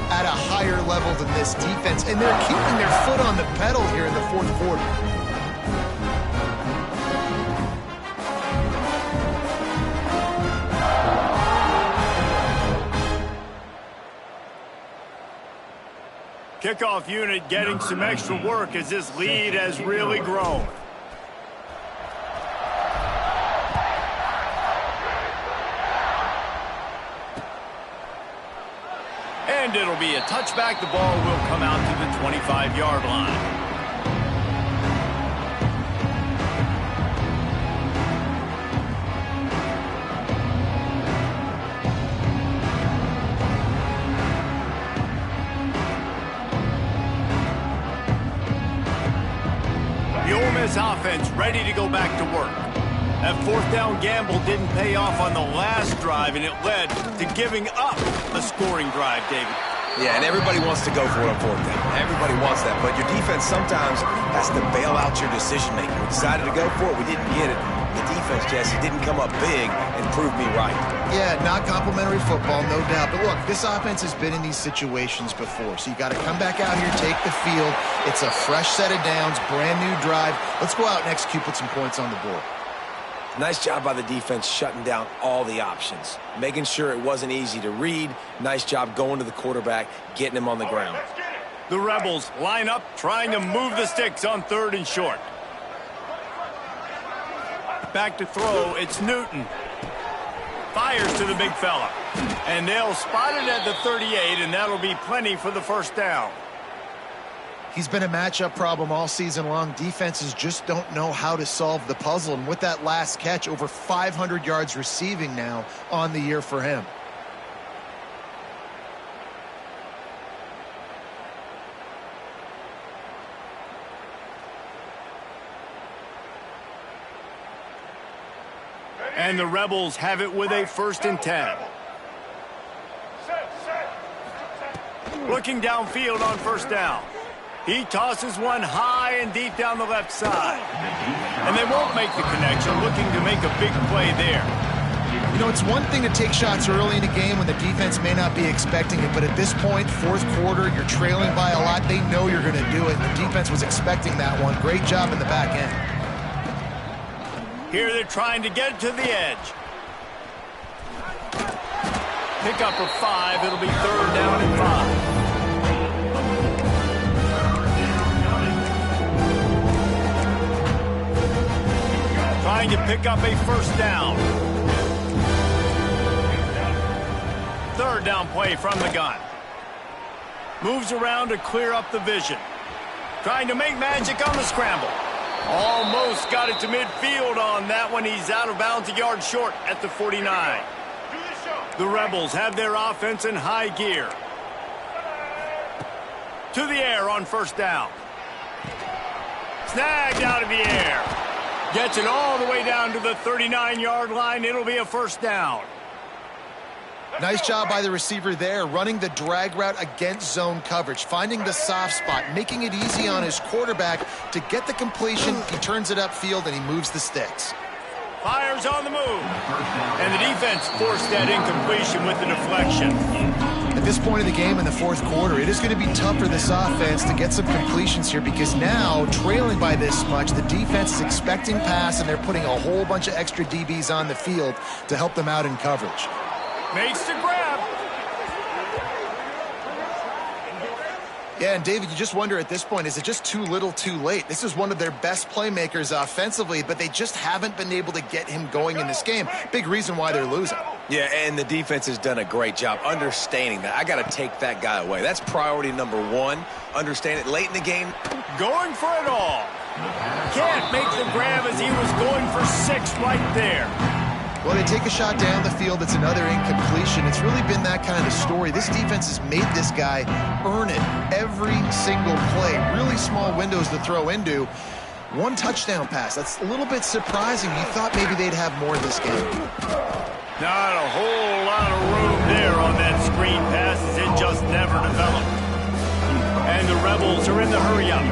at a higher level than this defense, and they're keeping their foot on the pedal here in the fourth quarter. Kickoff unit getting some extra work as this lead has really grown. And it'll be a touchback. The ball will come out to the 25-yard line. The Ole Miss offense ready to go back to work. That fourth down gamble didn't pay off on the last drive, and it led to giving up a scoring drive, David. Yeah, and everybody wants to go for it on fourth down. Everybody wants that, but your defense sometimes has to bail out your decision-making. We decided to go for it. We didn't get it. The defense, Jesse, didn't come up big and prove me right. Yeah, not complimentary football, no doubt. But look, this offense has been in these situations before, so you got to come back out here, take the field. It's a fresh set of downs, brand new drive. Let's go out and execute, put some points on the board. Nice job by the defense shutting down all the options, making sure it wasn't easy to read. Nice job going to the quarterback, getting him on the ground. The Rebels line up, trying to move the sticks on 3rd and short. Back to throw, it's Newton. Fires to the big fella. And they'll spot it at the 38, and that'll be plenty for the first down. He's been a matchup problem all season long. Defenses just don't know how to solve the puzzle. And with that last catch, over 500 yards receiving now on the year for him. And the Rebels have it with a 1st and 10. Looking downfield on 1st down. He tosses one high and deep down the left side. And they won't make the connection, looking to make a big play there. You know, it's one thing to take shots early in a game when the defense may not be expecting it, but at this point, 4th quarter, you're trailing by a lot. They know you're going to do it. The defense was expecting that one. Great job in the back end. Here they're trying to get to the edge. Pick up of 5. It'll be 3rd down and 5. Trying to pick up a 1st down. 3rd down play from the gun. Moves around to clear up the vision. Trying to make magic on the scramble. Almost got it to midfield on that one. He's out of bounds, a yard short at the 49. The Rebels have their offense in high gear. To the air on 1st down. Snagged out of the air. Gets it all the way down to the 39-yard line. It'll be a 1st down. Nice job by the receiver there, running the drag route against zone coverage, finding the soft spot, making it easy on his quarterback to get the completion. He turns it upfield, and he moves the sticks. Fires on the move. And the defense forced that incompletion with the deflection. At this point in the game in the 4th quarter, it is going to be tough for this offense to get some completions here because now, trailing by this much, the defense is expecting pass, and they're putting a whole bunch of extra DBs on the field to help them out in coverage. Makes the grab. Yeah, and David, you just wonder at this point, is it just too little too late? This is one of their best playmakers offensively, but they just haven't been able to get him going in this game. Big reason why they're losing. Yeah, and the defense has done a great job understanding that. I got to take that guy away. That's priority number 1. Understand it late in the game. Going for it all. Can't make the grab as he was going for 6 right there. Well, they take a shot down the field. It's another incompletion. It's really been that kind of story. This defense has made this guy earn it every single play. Really small windows to throw into. 1 touchdown pass. That's a little bit surprising. You thought maybe they'd have more of this game. Not a whole lot of room there on that screen pass as it just never developed. And the Rebels are in the hurry-up.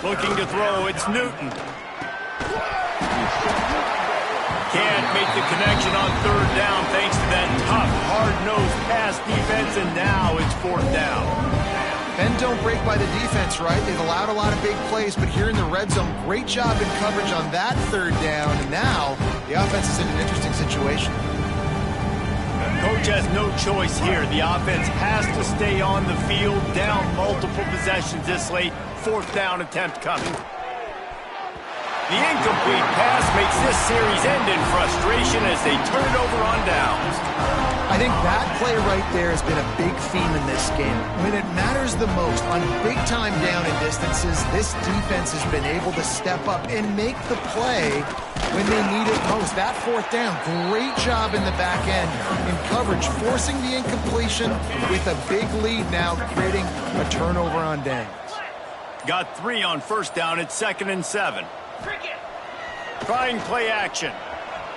Looking to throw, it's Newton. Can't make the connection on third down thanks to that tough, hard-nosed pass defense, and now it's fourth down. Bend don't break by the defense, right? They've allowed a lot of big plays, but here in the red zone, great job in coverage on that third down, and now the offense is in an interesting situation. Coach has no choice here. The offense has to stay on the field, down multiple possessions this late. Fourth down attempt coming. The incomplete pass makes this series end in frustration as they turn it over on downs. I think that play right there has been a big theme in this game. When it matters the most, on big-time down and distances, this defense has been able to step up and make the play when they need it most. That fourth down, great job in the back end in coverage, forcing the incompletion with a big lead now, creating a turnover on downs. Got 3 on first down at 2nd and 7. Trying play action.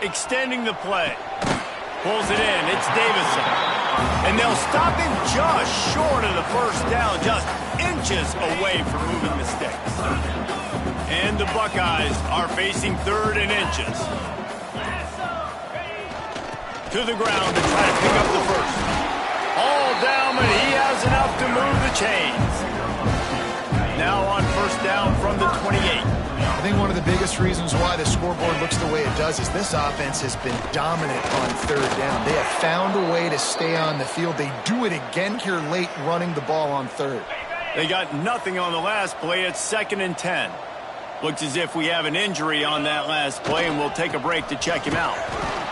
Extending the play. Pulls it in. It's Davison. And they'll stop him just short of the first down, just inches away from moving the sticks. And the Buckeyes are facing 3rd and inches. To the ground to try to pick up the first. All down, but he has enough to move the chains. Now on first down from the 28. I think one of the biggest reasons why the scoreboard looks the way it does is this offense has been dominant on third down. They have found a way to stay on the field. They do it again here late, running the ball on third. They got nothing on the last play. It's 2nd and 10. Looks as if we have an injury on that last play, and we'll take a break to check him out.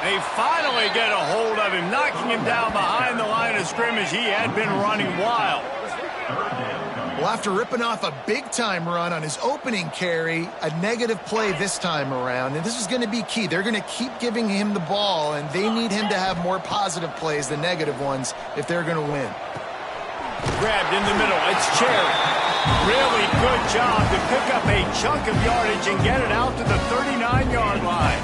They finally get a hold of him, knocking him down behind the line of scrimmage. He had been running wild. Well, after ripping off a big-time run on his opening carry, a negative play this time around, and this is going to be key. They're going to keep giving him the ball, and they need him to have more positive plays than negative ones if they're going to win. Grabbed in the middle. It's Cherry. Really good job to pick up a chunk of yardage and get it out to the 39-yard line.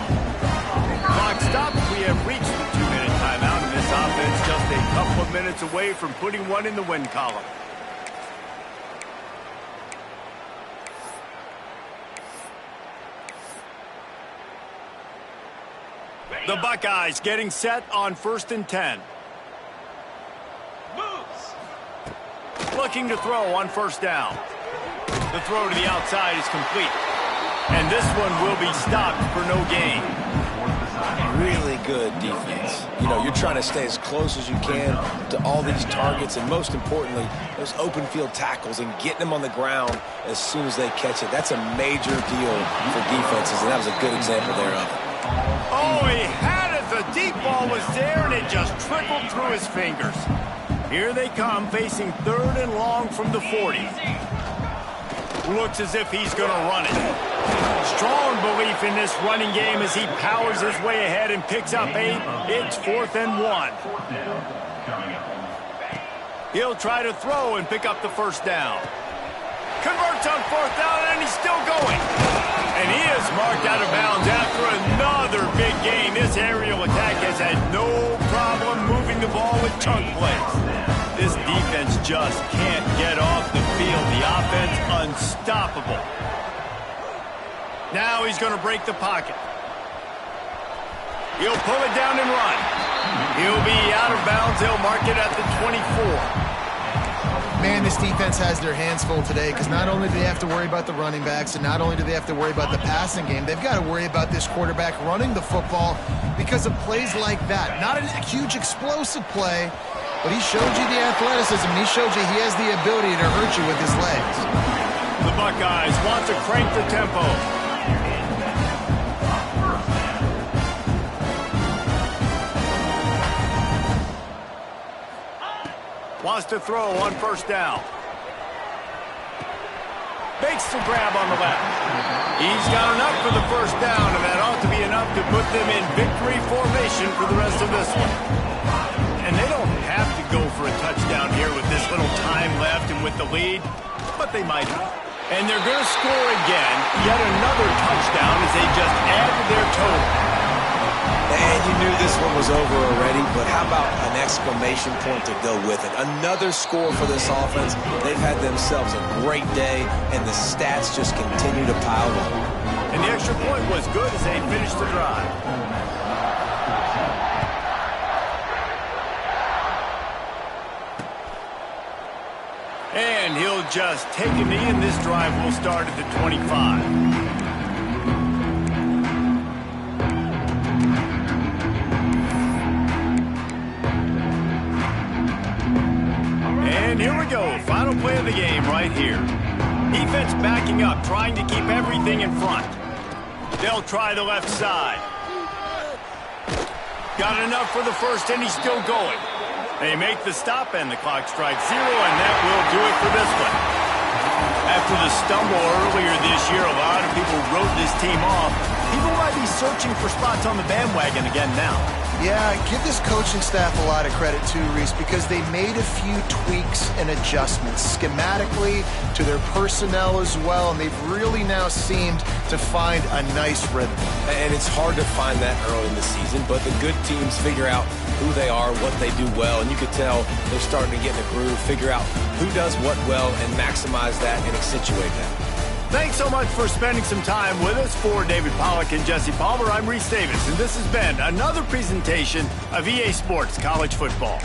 Clock stops. We have reached the 2-minute timeout, and this offense just a couple of minutes away from putting one in the win column. The Buckeyes getting set on 1st and 10. Looking to throw on first down. The throw to the outside is complete. And this one will be stopped for no gain. Really good defense. You know, you're trying to stay as close as you can to all these targets, and most importantly, those open field tackles and getting them on the ground as soon as they catch it. That's a major deal for defenses, and that was a good example there of it. Oh, he had it. The deep ball was there, and it just trickled through his fingers. Here they come, facing 3rd and long from the 40. Looks as if he's going to run it. Strong belief in this running game as he powers his way ahead and picks up 8. It's 4th and 1. He'll try to throw and pick up the first down. Converts on 4th down, and he's still going. And he is marked out of bounds after another big game. This aerial attack has had no problem moving the ball with chunk plays. This defense just can't get off the field. The offense unstoppable. Now he's going to break the pocket. He'll pull it down and run. He'll be out of bounds. They'll mark it at the 24. Man, this defense has their hands full today because not only do they have to worry about the running backs and not only do they have to worry about the passing game, they've got to worry about this quarterback running the football because of plays like that. Not a huge explosive play, but he showed you the athleticism. He showed you he has the ability to hurt you with his legs. The Buckeyes want to crank the tempo. Wants to throw on first down. Makes the grab on the left. He's got enough for the first down, and that ought to be enough to put them in victory formation for the rest of this one. And they don't have to go for a touchdown here with this little time left and with the lead, but they might have. And they're going to score again, yet another touchdown as they just add to their total. And you knew this one was over already, but how about an exclamation point to go with it? Another score for this offense. They've had themselves a great day, and the stats just continue to pile on. And the extra point was good as they finished the drive. And he'll just take a knee, and this drive will start at the 25. And here we go, final play of the game right here. Defense backing up, trying to keep everything in front. They'll try the left side. Got enough for the first, and he's still going. They make the stop, and the clock strikes 0, and that will do it for this one. After the stumble earlier this year, a lot of people wrote this team off. People might be searching for spots on the bandwagon again now. Yeah, give this coaching staff a lot of credit too, Reese, because they made a few tweaks and adjustments schematically to their personnel as well, and they've really now seemed to find a nice rhythm. And it's hard to find that early in the season, but the good teams figure out who they are, what they do well, and you could tell they're starting to get in a groove, figure out who does what well, and maximize that and accentuate that. Thanks so much for spending some time with us. For David Pollack and Jesse Palmer, I'm Reese Davis, and this has been another presentation of EA Sports College Football.